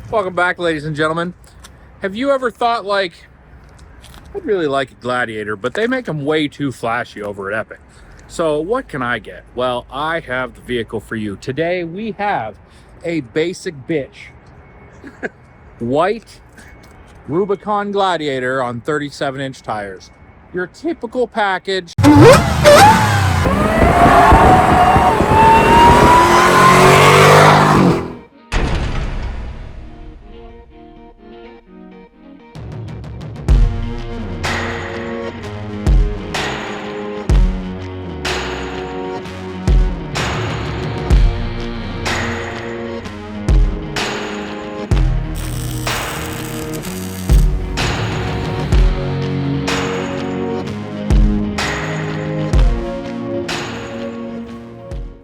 Welcome back, ladies and gentlemen. Have you ever thought, like, I'd really like a Gladiator, but they make them way too flashy over at Epic. So what can I get? Well, I have the vehicle for you. Today we have a basic bitch. White Rubicon Gladiator on 37-inch tires. Your typical package.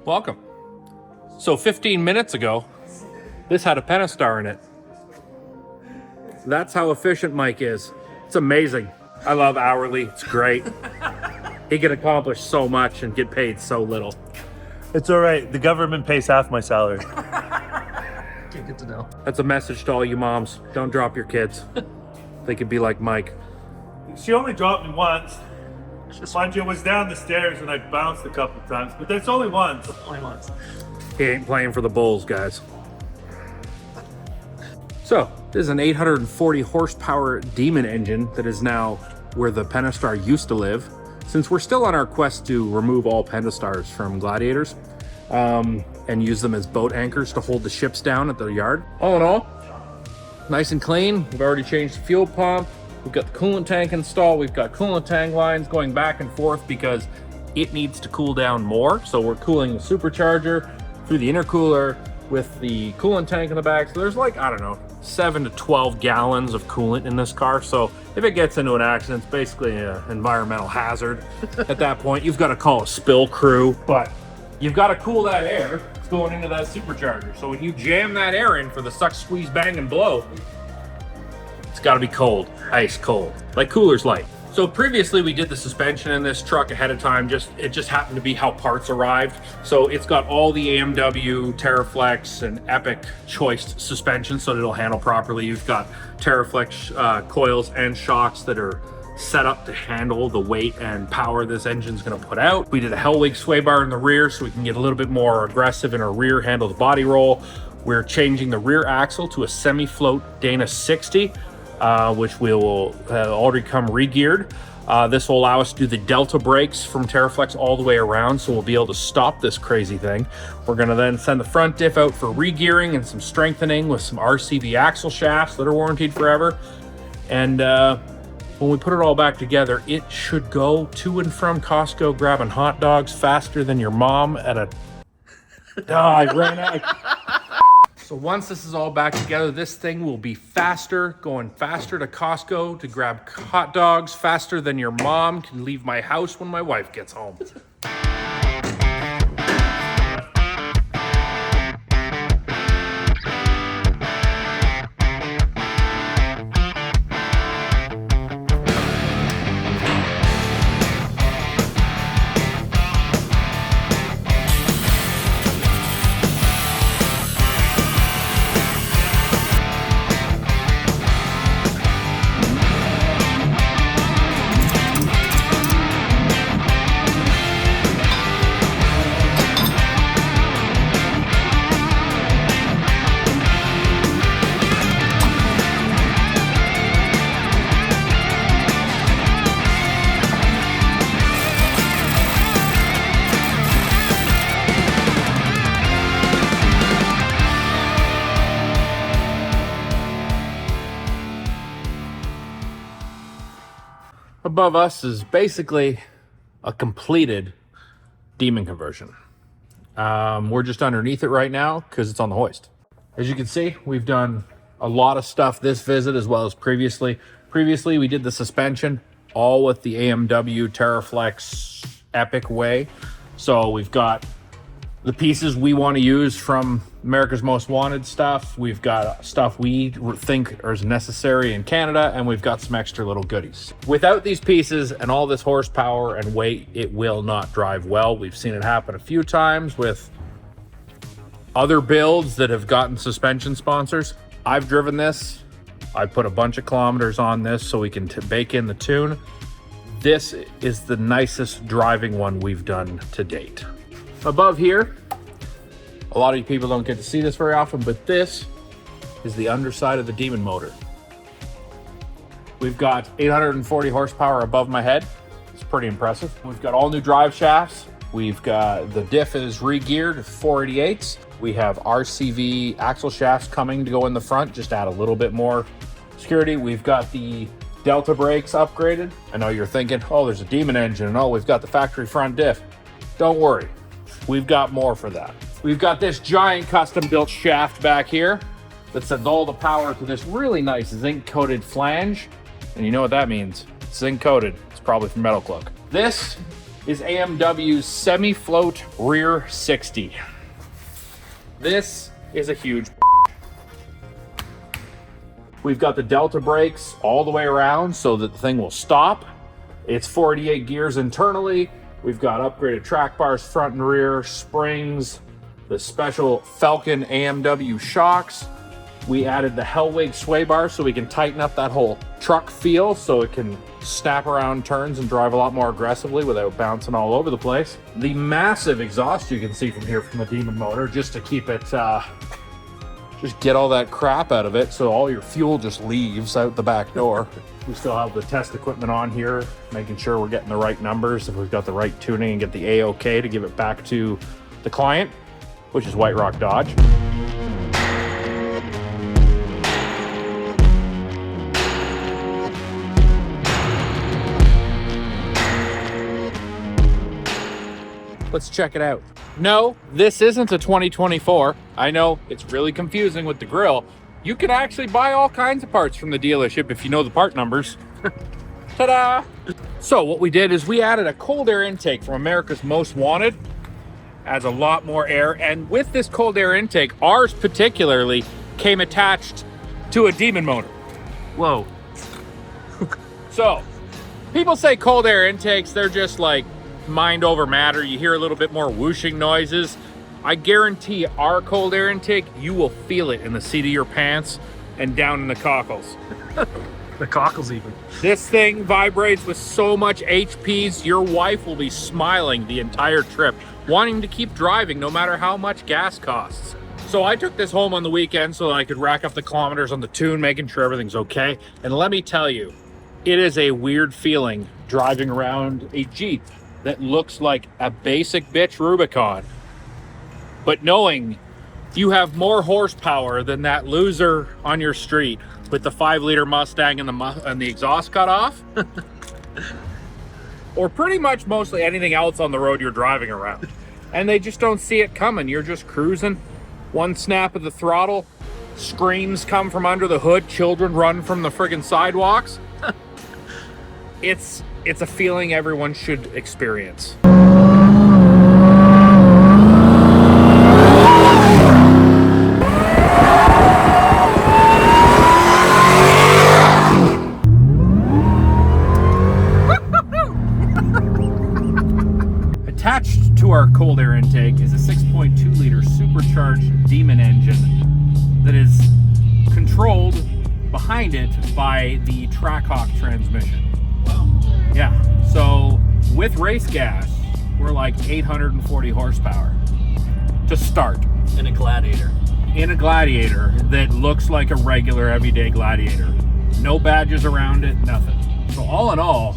Welcome. So 15 minutes ago, this had a Pentastar in it. That's how efficient Mike is. It's amazing. I love hourly. It's great. He can accomplish so much and get paid so little. It's all right. The government pays half my salary. Good to know. That's a message to all you moms. Don't drop your kids. They could be like Mike. She only dropped me once. Mind you, it was down the stairs and I bounced a couple of times, but that's only once. He ain't playing for the Bulls, guys. So, this is an 840 horsepower Demon engine that is now where the Pentastar used to live. Since we're still on our quest to remove all Pentastars from Gladiators and use them as boat anchors to hold the ships down at the yard. All in all, nice and clean. We've already changed the fuel pump. We've got the coolant tank installed. We've got coolant tank lines going back and forth because it needs to cool down more. So we're cooling the supercharger through the intercooler with the coolant tank in the back. So there's like, I don't know, 7 to 12 gallons of coolant in this car. So if it gets into an accident, it's basically an environmental hazard. At that point, you've got to call a spill crew, but you've got to cool that air that's going into that supercharger. So when you jam that air in for the suck, squeeze, bang, and blow, it's got to be cold, ice cold, like Cooler's Light. So previously we did the suspension in this truck ahead of time. It just happened to be how parts arrived. So it's got all the AMW, TerraFlex, and Epic choiced suspension so that it'll handle properly. You've got TerraFlex coils and shocks that are set up to handle the weight and power this engine's gonna put out. We did a Hellwig sway bar in the rear so we can get a little bit more aggressive in our rear, handle the body roll. We're changing the rear axle to a semi-float Dana 60. Which will already come re-geared. This will allow us to do the Delta brakes from TerraFlex all the way around, so we'll be able to stop this crazy thing. We're gonna then send the front diff out for re-gearing and some strengthening with some RCV axle shafts that are warranted forever. And when we put it all back together, it should go to and from Costco grabbing hot dogs faster than your mom at a... I ran out. So once this is all back together, this thing will be faster, going faster to Costco to grab hot dogs, faster than your mom can leave my house when my wife gets home. Above us is basically a completed Demon conversion. We're just underneath it right now because it's on the hoist. As you can see, we've done a lot of stuff this visit as well as previously. Previously, we did the suspension all with the AMW TerraFlex Epic way. So we've got the pieces we want to use from America's Most Wanted stuff. We've got stuff we think is necessary in Canada, and we've got some extra little goodies. Without these pieces and all this horsepower and weight, it will not drive well. We've seen it happen a few times with other builds that have gotten suspension sponsors. I've driven this. I put a bunch of kilometers on this so we can bake in the tune. This is the nicest driving one we've done to date. Above here, a lot of you people don't get to see this very often, but this is the underside of the Demon motor. We've got 840 horsepower above my head. It's pretty impressive. We've got all new drive shafts. We've got, the diff is re-geared 488s. We have RCV axle shafts coming to go in the front, just add a little bit more security. We've got the Delta brakes upgraded. I know you're thinking, oh, there's a Demon engine, and oh, we've got the factory front diff. Don't worry, we've got more for that. We've got this giant custom built shaft back here that sends all the power to this really nice zinc coated flange. And you know what that means. It's zinc coated. It's probably from Metal Cloak. This is AMW's semi-float rear 60. This is a huge. We've got the Delta brakes all the way around so that the thing will stop. It's 48 gears internally. We've got upgraded track bars front and rear, springs, the special Falcon AMW shocks. We added the Hellwig sway bar so we can tighten up that whole truck feel so it can snap around turns and drive a lot more aggressively without bouncing all over the place. The massive exhaust you can see from here from the Demon motor, just to keep it, just get all that crap out of it so all your fuel just leaves out the back door. We still have the test equipment on here, making sure we're getting the right numbers, if we've got the right tuning, and get the A-OK to give it back to the client, which is White Rock Dodge. Let's check it out. No, this isn't a 2024. I know it's really confusing with the grill. You can actually buy all kinds of parts from the dealership if you know the part numbers. Ta-da! So what we did is we added a cold air intake from America's Most Wanted. Adds a lot more air, and with this cold air intake, ours particularly came attached to a Demon motor. Whoa. So, people say cold air intakes, they're just like mind over matter. You hear a little bit more whooshing noises. I guarantee our cold air intake, you will feel it in the seat of your pants and down in the cockles. The cockles even. This thing vibrates with so much HPs, your wife will be smiling the entire trip, wanting to keep driving no matter how much gas costs. So I took this home on the weekend so that I could rack up the kilometers on the tune, making sure everything's okay. And let me tell you, it is a weird feeling driving around a Jeep that looks like a basic bitch Rubicon, but knowing you have more horsepower than that loser on your street with the 5-liter Mustang and the exhaust cut off, or pretty much mostly anything else on the road you're driving around. And they just don't see it coming. You're just cruising. One snap of the throttle, screams come from under the hood, children run from the friggin' sidewalks. It's a feeling everyone should experience. Attached to our cold air intake is a 6.2 liter supercharged Demon engine that is controlled behind it by the Trackhawk transmission. Wow. Yeah, so with race gas, we're like 840 horsepower to start. In a Gladiator. In a Gladiator that looks like a regular everyday Gladiator. No badges around it, nothing. So all in all,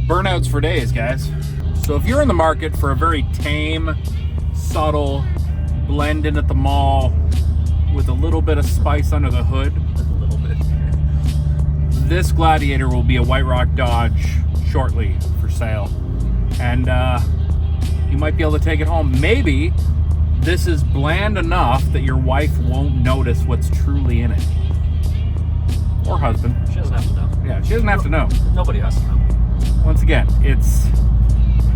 burnouts for days, guys. So if you're in the market for a very tame, subtle, blend in at the mall with a little bit of spice under the hood, A little bit. this Gladiator will be a White Rock Dodge shortly for sale. And you might be able to take it home. Maybe this is bland enough that your wife won't notice what's truly in it. Or husband. She doesn't have to know. Yeah, she doesn't have to know. Nobody has to know. Once again, it's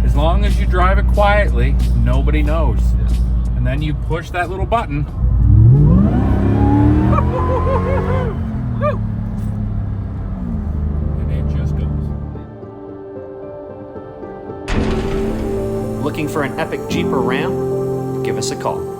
as long as you drive it quietly, nobody knows. Yeah. And then you push that little button. And it just goes. Looking for an epic Jeep or Ram? Give us a call.